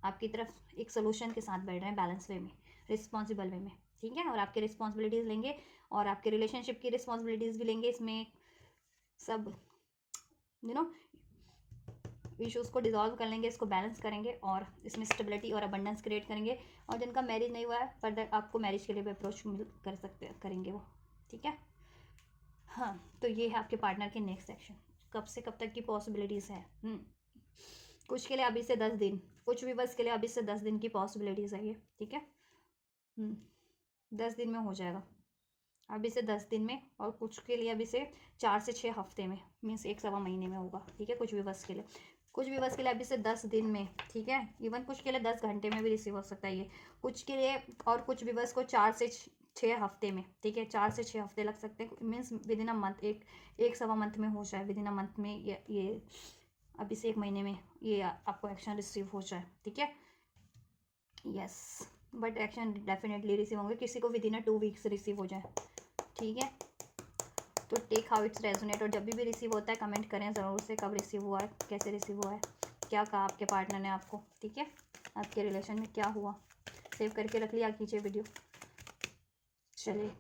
आपकी तरफ एक सोल्यूशन के साथ बैठ रहे हैं, बैलेंस वे में, रिस्पॉन्सिबल वे में, ठीक है। और आपके रिस्पॉन्सिबिलिटीज़ लेंगे और आपके रिलेशनशिप की रिस्पॉन्सिबिलिटीज़ भी लेंगे, इसमें सब इश्यूज़ को डिजॉल्व कर लेंगे, इसको बैलेंस करेंगे और इसमें स्टेबिलिटी और अबंडेंस क्रिएट करेंगे। और जिनका मैरिज नहीं हुआ है, फर्दर आपको मैरिज के लिए भी अप्रोच कर सकते हैं, करेंगे वो, ठीक है। हाँ, तो ये है आपके पार्टनर के नेक्स्ट सेक्शन, कब से कब तक की पॉसिबिलिटीज़ है। कुछ के लिए अभी से 10 दिन, कुछ भी बस के लिए अभी से 10 दिन की पॉसिबिलिटीज़ है ये, ठीक है। 10 दिन में हो जाएगा, अभी से 10 दिन में, और कुछ के लिए अभी से 4 से 6 हफ्ते में, मीन्स 1 सवा महीने में होगा, ठीक है। कुछ भी बस के लिए, कुछ भी बस के लिए अभी से 10 दिन में, ठीक है। इवन कुछ के लिए 10 घंटे में भी रिसीव हो सकता है ये, कुछ के लिए, और कुछ भी बस को 4 से 6 हफ्ते में, ठीक है, 4 से 6 हफ्ते लग सकते हैं, means with in a month, एक सवा मंथ में हो जाए, विद इन अ मंथ में ये अभी से 1 महीने में ये आपको एक्शन रिसीव हो जाए, ठीक है। Yes, but action definitely receive होंगे, किसी को with in a 2 weeks receive हो जाए, ठीक है। तो टेक हाउ इट्स रेजोनेट, और जब भी रिसीव होता है कमेंट करें ज़रूर से, कब रिसीव हुआ है, कैसे रिसीव हुआ है, क्या कहा आपके पार्टनर ने आपको, ठीक है, आपके रिलेशन में क्या हुआ, सेव करके रख लिया कीजिए वीडियो। चलिए,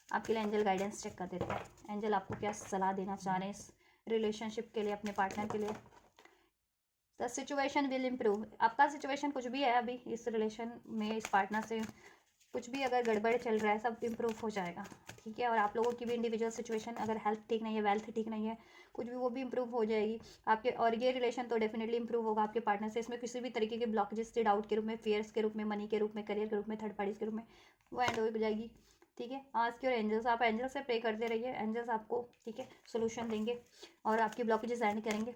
आपके लिए एंजल गाइडेंस चेक कर देते हैं, एंजल आपको क्या सलाह देना चाह रहे हैं इस रिलेशनशिप के लिए, अपने पार्टनर के लिए। द सिचुएशन विल इम्प्रूव, आपका सिचुएशन कुछ भी है अभी इस रिलेशन में, इस पार्टनर से कुछ भी अगर गड़बड़ चल रहा है, सब इम्प्रूव हो जाएगा, ठीक है। और आप लोगों की भी इंडिविजुअल सिचुएशन, अगर हेल्थ ठीक नहीं है, वेल्थ ठीक नहीं है, कुछ भी, वो भी इम्प्रूव हो जाएगी आपके, और ये रिलेशन तो डेफिनेटली इंप्रूव होगा आपके पार्टनर से। इसमें किसी भी तरीके के ब्लॉकेजेस थे, डाउट के रूप में, फियर्स के रूप में, मनी के रूप में, करियर के रूप में, थर्ड पार्टीज के रूप में, वो एंड हो जाएगी, ठीक है। आज की और एंजल्स, आप एंजल से प्रे करते रहिए, एंजल्स आपको, ठीक है, सोल्यूशन देंगे और आपकी ब्लॉकेजेस एंड करेंगे।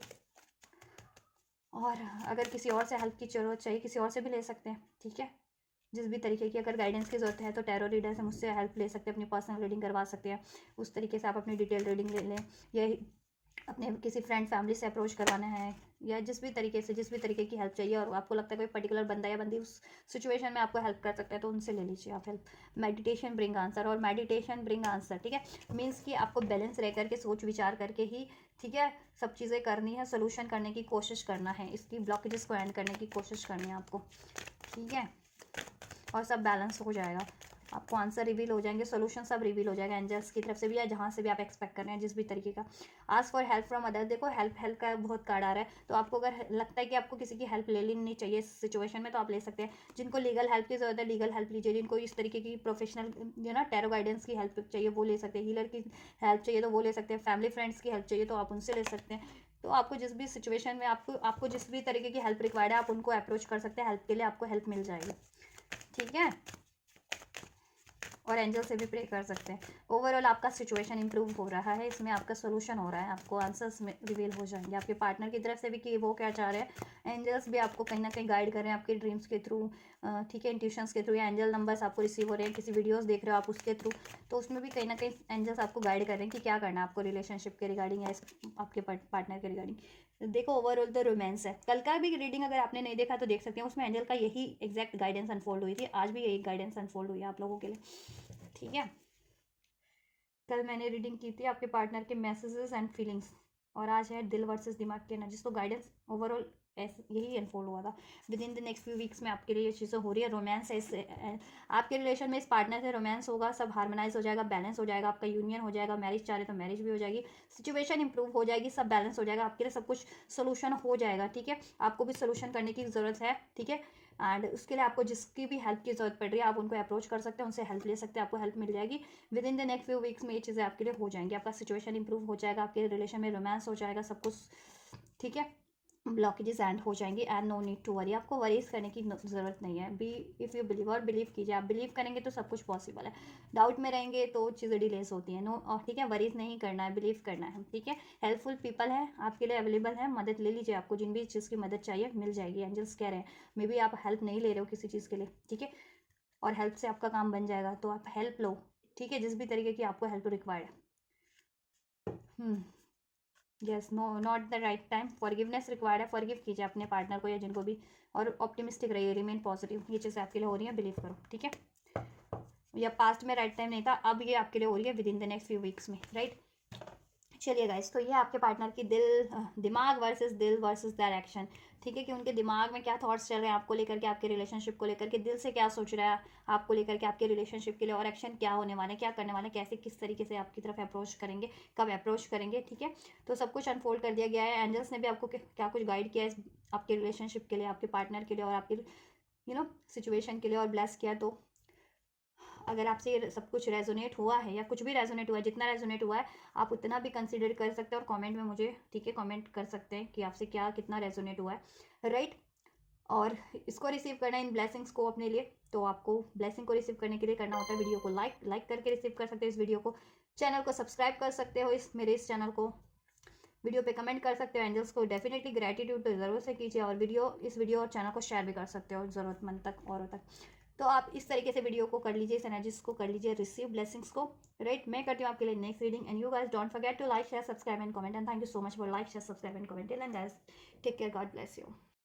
और अगर किसी और से हेल्प की ज़रूरत चाहिए, किसी और से भी ले सकते हैं, ठीक है। जिस भी तरीके की अगर गाइडेंस की ज़रूरत है तो टैरो रीडर से मुझसे हेल्प ले सकते हैं, अपनी पर्सनल रीडिंग करवा सकते हैं, उस तरीके से आप अपनी डिटेल रीडिंग ले लें, या अपने किसी फ्रेंड फैमिली से अप्रोच करवाना है, या जिस भी तरीके की हेल्प चाहिए, और आपको लगता है कोई पर्टिकुलर बंदा या बंदी उस सिचुएशन में आपको हेल्प कर सकता है, तो उनसे ले लीजिए आप हेल्प। मेडिटेशन ब्रिंग आंसर, और मेडिटेशन ब्रिंग आंसर, ठीक है, मीन्स कि आपको बैलेंस रह करके, सोच विचार करके ही, ठीक है, सब चीज़ें करनी है, सोल्यूशन करने की कोशिश करना है, इसकी ब्लॉकेजेस को एंड करने की कोशिश करनी है आपको, ठीक है। और सब बैलेंस हो जाएगा, आपको आंसर रिवील हो जाएंगे, सोल्यूशन सब रिवील हो जाएगा, एंजल्स की तरफ से भी या जहाँ से भी आप एक्सपेक्ट कर रहे हैं, जिस भी तरीके का। Ask for help from other, देखो हेल्प का बहुत कार्ड आ रहा है, तो आपको अगर लगता है कि आपको किसी की हेल्प ले लेनी चाहिए इस सिचुएशन में, तो आप ले सकते हैं। जिनको लीगल हेल्प की जरूरत है, लीगल हेल्प लीजिए, जिनको इस तरीके की प्रोफेशनल टैरो गाइडेंस की हेल्प चाहिए, वो ले सकते हैं। हीलर की हेल्प चाहिए तो वो ले सकते हैं। फैमिली फ्रेंड्स की हेल्प चाहिए तो आप उनसे ले सकते हैं, तो आपको जिस भी सिचुएशन में आपको जिस भी तरीके की हेल्प रिक्वायर्ड है आप उनको अप्रोच कर सकते हैं, हेल्प के लिए आपको हेल्प मिल जाएगी, ठीक है। और एंजल से भी प्रे कर सकते हैं। ओवरऑल आपका सिचुएशन इंप्रूव हो रहा है, इसमें आपका सोल्यूशन हो रहा है, आपको आंसर्स में रिवील हो जाएंगे आपके पार्टनर की तरफ से भी कि वो क्या चाह रहे हैं। एंजल्स भी आपको कहीं ना कहीं गाइड कर रहे हैं आपके ड्रीम्स के थ्रू, ठीक है, इंट्यूशंस के थ्रू, या एंजल नंबर्स आपको रिसीव हो रहे हैं, किसी वीडियोस देख रहे हो आप उसके थ्रू, तो उसमें भी कहीं ना कहीं एंजल्स आपको गाइड कर रहे हैं कि क्या करना है आपको रिलेशनशिप के रिगार्डिंग या आपके पार्टनर के रिगार्डिंग। देखो ओवरऑल तो रोमांस है। कल का भी रीडिंग अगर आपने नहीं देखा तो देख सकते हैं, उसमें एंजल का यही एग्जैक्ट गाइडेंस अनफोल्ड हुई थी, आज भी यही गाइडेंस अनफोल्ड हुई है आप लोगों के लिए, ठीक है। कल मैंने रीडिंग की थी आपके पार्टनर के मैसेजेस एंड फीलिंग्स, और आज है दिल वर्सेस दिमाग के एनर्जीज। तो गाइडेंस ओवरऑल ऐसे यही अनफोल्ड हुआ था। With in the next few weeks में आपके लिए ये चीज़ें हो रही है। रोमांस है इससे, आपके रिलेशन में इस पार्टनर से रोमांस होगा, सब हार्मोनाइज हो जाएगा, बैलेंस हो जाएगा, आपका यूनियन हो जाएगा। मैरिज चाह रहे तो मैरिज भी हो जाएगी, सिचुएशन इंप्रूव हो जाएगी, सब बैलेंस हो जाएगा, आपके लिए सब कुछ सोल्यूशन हो जाएगा, ठीक है। आपको भी सोल्यूशन करने की ज़रूरत है, ठीक है। एंड उसके लिए आपको जिसकी भी हेल्प की ज़रूरत पड़ रही है आप उनको अप्रोच कर सकते हैं, उनसे हेल्प ले सकते हैं, आपको हेल्प मिल जाएगी। With in the next few weeks में ये चीज़ें आपके लिए हो जाएंगी, आपका सिचुएशन इंप्रूव हो जाएगा, आपके रिलेशन में रोमांस हो जाएगा, सब कुछ, ठीक है। ब्लॉकेजेस एंड हो जाएंगी and no need to worry, आपको वरीज करने की ज़रूरत नहीं है। बी इफ़ यू बिलीव, और बिलीव कीजिए, आप बिलीव करेंगे तो सब कुछ पॉसिबल है। डाउट में रहेंगे तो चीज़ें डिलेस होती हैं, नो, और ठीक है, वरीज नहीं करना है, बिलीव करना है, ठीक है। हेल्पफुल पीपल है आपके लिए अवेलेबल है, मदद ले लीजिए, आपको जिन भी चीज़ की मदद चाहिए मिल जाएगी। एंजल्स कह रहे हैं मे बी आप हेल्प नहीं ले रहे हो किसी चीज़ के लिए, ठीक है, और हेल्प से आपका काम बन जाएगा, तो आप हेल्प लो, ठीक है, जिस भी तरीके की आपको हेल्प रिक्वायर्ड है। Yes, no, not the right time, forgiveness required है, फॉरगिव कीजिए अपने पार्टनर को या जिनको भी, और ऑप्टिमिस्टिक रहिए, रिमेन पॉजिटिव, ये चीज़ें आपके लिए हो रही है, बिलीव करो, ठीक है। या पास्ट में राइट टाइम नहीं था, अब ये आपके लिए हो रही है with in the next few weeks में, राइट। चलिए गाइस, तो ये आपके पार्टनर की दिमाग वर्सेस डायरेक्शन, ठीक है, कि उनके दिमाग में क्या थॉट्स चल रहे हैं आपको लेकर के, आपके रिलेशनशिप को लेकर के, दिल से क्या सोच रहा है आपको लेकर के, आपके रिलेशनशिप के लिए, और एक्शन क्या होने वाले, क्या करने वाले, कैसे किस तरीके से आपकी तरफ अप्रोच करेंगे, कब अप्रोच करेंगे, ठीक है। तो सब कुछ अनफोल्ड कर दिया गया है। एंजल्स ने भी आपको क्या कुछ गाइड किया है आपके रिलेशनशिप के लिए, आपके पार्टनर के लिए, और आपके सिचुएशन के लिए, और ब्लेस किया। तो अगर आपसे ये सब कुछ रेजोनेट हुआ है, या कुछ भी रेजोनेट हुआ है, जितना रेजोनेट हुआ है आप उतना भी कंसिडर कर सकते हैं, और कमेंट में मुझे, ठीक है, कमेंट कर सकते हैं कि आपसे क्या कितना रेजोनेट हुआ है, राइट। और इसको रिसीव करना है इन ब्लेसिंग्स को अपने लिए, तो आपको ब्लेसिंग को रिसीव करने के लिए करना होता है वीडियो को लाइक करके रिसीव कर सकते हो इस वीडियो को, चैनल को सब्सक्राइब कर सकते हो मेरे इस चैनल को, वीडियो पे कमेंट कर सकते हो, एंजल्स को डेफिनेटली ग्रेटिट्यूड तो ज़रूर से कीजिए, और इस वीडियो और चैनल को शेयर भी कर सकते हो ज़रूरतमंद तक, औरों तक। तो आप इस तरीके से वीडियो को कर लीजिए, इस एनर्जीज को कर लीजिए रिसीव, ब्लेसिंग्स को, राइट। मैं करती हूँ आपके लिए next reading, and you guys don't forget to like share subscribe and comment, and thank you so much for like share subscribe and comment, till end guys take care, God bless you.